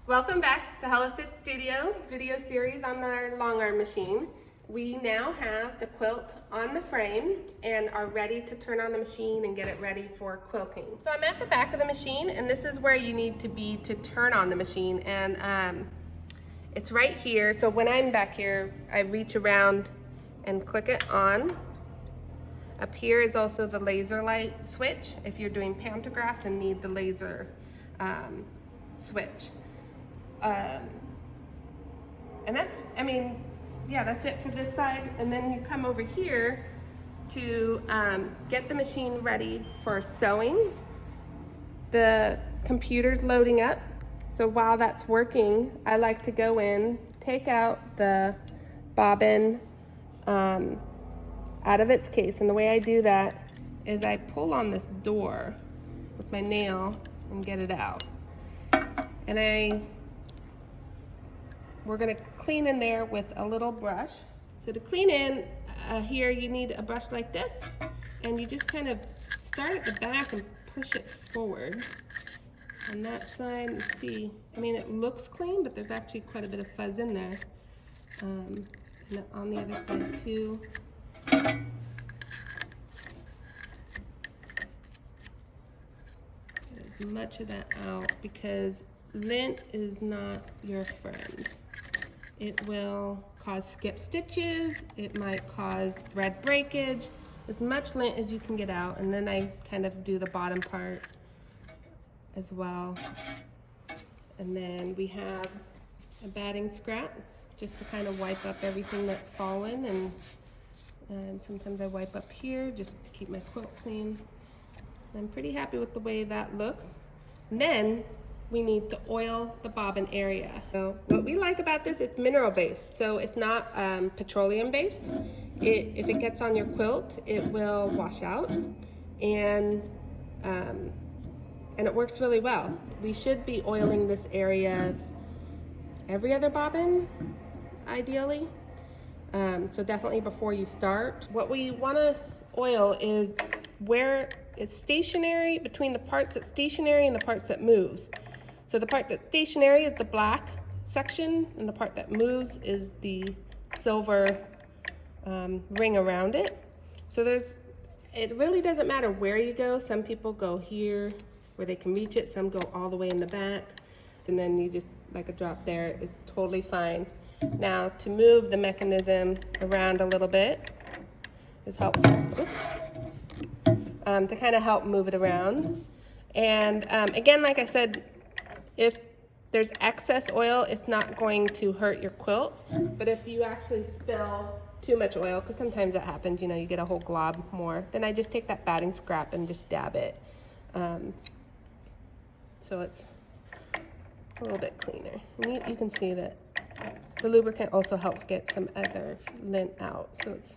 Welcome back to Hello Stitch Studio video series on our Longarm machine. We now have the quilt on the frame and are ready to turn on the machine and get it ready for quilting. So I'm at the back of the machine, and this is where you need to be to turn on the machine, and it's right here. So when I'm back here, I reach around and click it on. Up here is also the laser light switch if you're doing pantographs and need the laser switch. And that's, that's it for this side. And then you come over here to get the machine ready for sewing. The computer's loading up. So while that's working, I like to go in, take out the bobbin out of its case. And the way I do that is I pull on this door with my nail and get it out. And we're gonna clean in there with a little brush. So to clean in here, you need a brush like this, and you just kind of start at the back and push it forward. On that side, and see, it looks clean, but there's actually quite a bit of fuzz in there. And on the other side too. Get as much of that out, because lint is not your friend. It will cause skip stitches, it might cause thread breakage. As much lint as you can get out, and then I kind of do the bottom part as well. And then we have a batting scrap, just to kind of wipe up everything that's fallen, and sometimes I wipe up here just to keep my quilt clean. I'm pretty happy with the way that looks. And then we need to oil the bobbin area. So what we like about this, it's mineral based, so it's not petroleum based. If it gets on your quilt, it will wash out, and it works really well. We should be oiling this area every other bobbin, ideally. So definitely before you start. What we want to oil is where it's stationary, between the parts that's stationary and the parts that moves. So the part that's stationary is the black section, and the part that moves is the silver ring around it. So it really doesn't matter where you go. Some people go here where they can reach it, some go all the way in the back, and then you just, like a drop there, is totally fine. Now to move the mechanism around a little bit is helpful. To kind of help move it around. And again, like I said, if there's excess oil, it's not going to hurt your quilt. But if you actually spill too much oil, because sometimes that happens, you get a whole glob more, then I just take that batting scrap and just dab it. So it's a little bit cleaner. And you can see that the lubricant also helps get some other lint out, so it's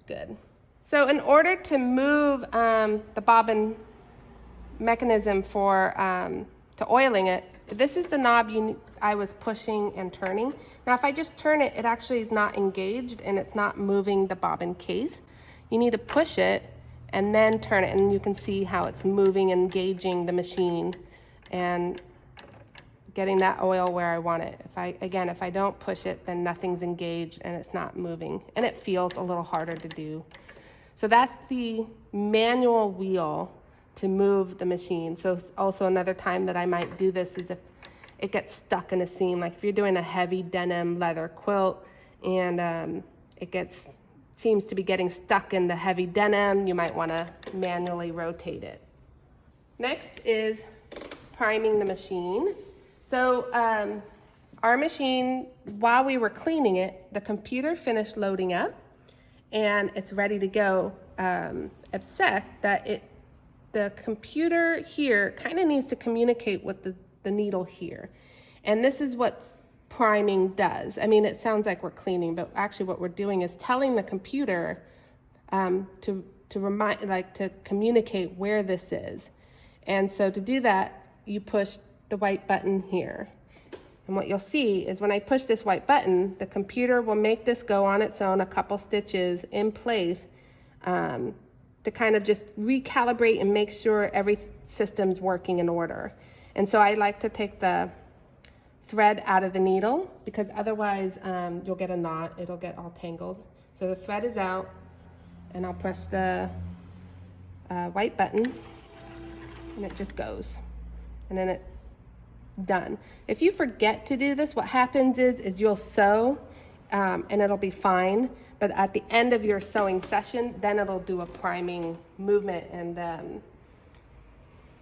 good. So in order to move the bobbin mechanism for to oiling it, this is the knob I was pushing and turning. Now if I just turn it, it actually is not engaged and it's not moving the bobbin case. You need to push it and then turn it, and you can see how it's moving, engaging the machine and getting that oil where I want it. If I don't push it, then nothing's engaged and it's not moving, and it feels a little harder to do. So that's the manual wheel to move the machine. So also another time that I might do this is if it gets stuck in a seam, like if you're doing a heavy denim leather quilt and seems to be getting stuck in the heavy denim, you might want to manually rotate it. Next is priming the machine. So our machine, while we were cleaning it, the computer finished loading up and it's ready to go, except that the computer here kind of needs to communicate with the needle here. And this is what priming does. It sounds like we're cleaning, but actually what we're doing is telling the computer to communicate where this is. And so to do that, you push the white button here. And what you'll see is when I push this white button, the computer will make this go on its own a couple stitches in place to kind of just recalibrate and make sure every system's working in order. And so I like to take the thread out of the needle, because otherwise you'll get a knot, it'll get all tangled. So the thread is out, and I'll press the white button, and it just goes, and then it's done. If you forget to do this, what happens is you'll sew, and it'll be fine, but at the end of your sewing session, then it'll do a priming movement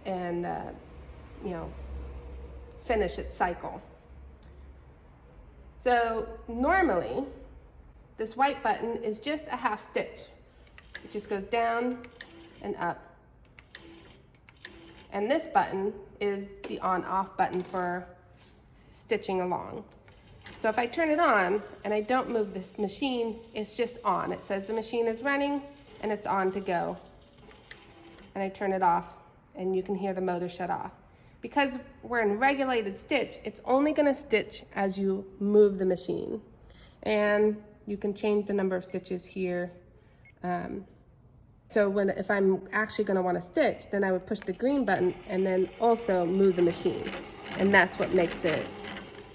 and you know, finish its cycle. So normally, this white button is just a half stitch. It just goes down and up. And this button is the on-off button for stitching along. So if I turn it on and I don't move this machine, it's just on. It says the machine is running and it's on to go. And I turn it off and you can hear the motor shut off. Because we're in regulated stitch, it's only gonna stitch as you move the machine. And you can change the number of stitches here. So if I'm actually gonna wanna stitch, then I would push the green button and then also move the machine. And that's what makes it,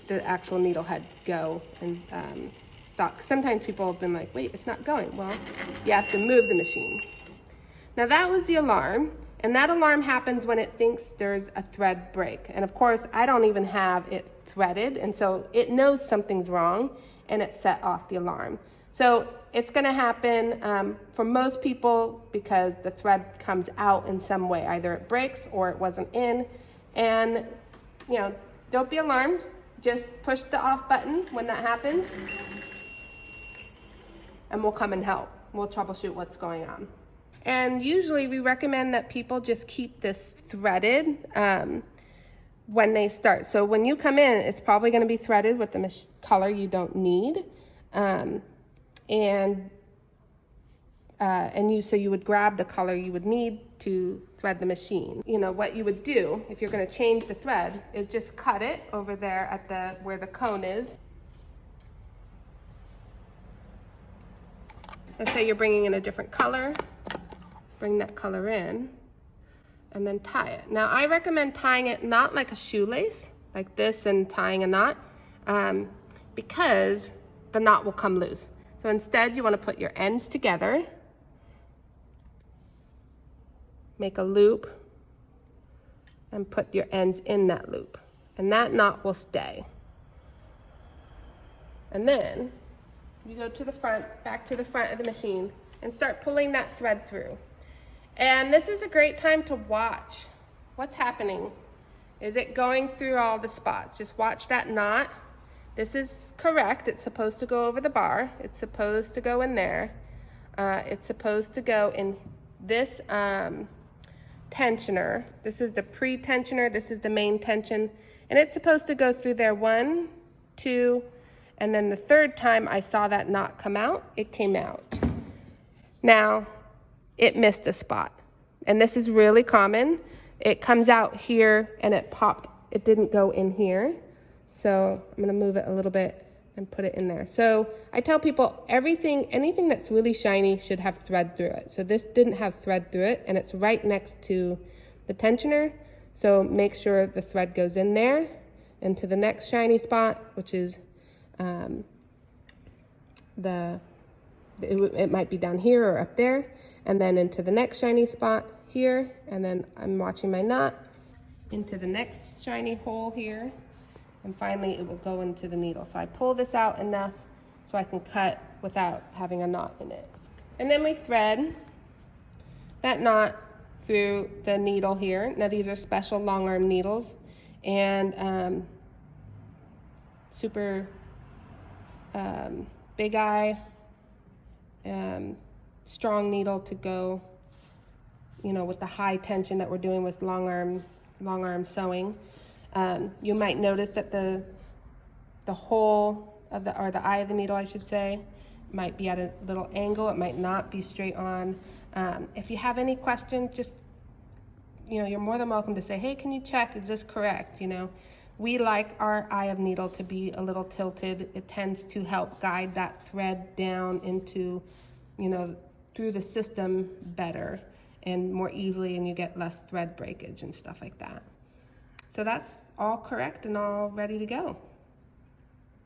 the actual needle head go and stop. Sometimes people have been like, wait, it's not going. Well, you have to move the machine. Now that was the alarm. And that alarm happens when it thinks there's a thread break. And of course, I don't even have it threaded, and so it knows something's wrong, and it set off the alarm. So it's gonna happen for most people because the thread comes out in some way. Either it breaks or it wasn't in. And you know, don't be alarmed. Just push the off button when that happens, and we'll come and help. We'll troubleshoot what's going on. And usually we recommend that people just keep this threaded when they start. So when you come in, it's probably gonna be threaded with the color you don't need. So you would grab the color you would need to thread the machine. You know, what you would do if you're gonna change the thread is just cut it over there at where the cone is. Let's say you're bringing in a different color. Bring that color in and then tie it. Now I recommend tying it not like a shoelace, like this and tying a knot, because the knot will come loose. So instead you want to put your ends together, make a loop, and put your ends in that loop. And that knot will stay. And then you go to the front, back to the front of the machine, and start pulling that thread through. And this is a great time to watch what's happening. Is it going through all the spots? Just watch that knot. This is correct. It's supposed to go over the bar. It's supposed to go in there. It's supposed to go in this tensioner. This is the pre-tensioner. This is the main tension. And it's supposed to go through there 1, 2, and then the third time I saw that knot come out, it came out. Now, it missed a spot. And this is really common. It comes out here and it popped. It didn't go in here. So I'm gonna move it a little bit and put it in there. So I tell people anything that's really shiny should have thread through it. So this didn't have thread through it, and it's right next to the tensioner. So make sure the thread goes in there and to the next shiny spot, which is it might be down here or up there, and then into the next shiny spot here, and then I'm watching my knot into the next shiny hole here, and finally it will go into the needle. So I pull this out enough so I can cut without having a knot in it. And then we thread that knot through the needle here. Now these are special long arm needles, and super big eye, strong needle to go, you know, with the high tension that we're doing with long arm sewing. You might notice that the hole of the eye of the needle, I should say, might be at a little angle. It might not be straight on. If you have any questions, just, you know, you're more than welcome to say, hey, can you check, is this correct? You know, we like our eye of needle to be a little tilted. It tends to help guide that thread down into, you know, through the system better and more easily, and you get less thread breakage and stuff like that. So that's all correct and all ready to go.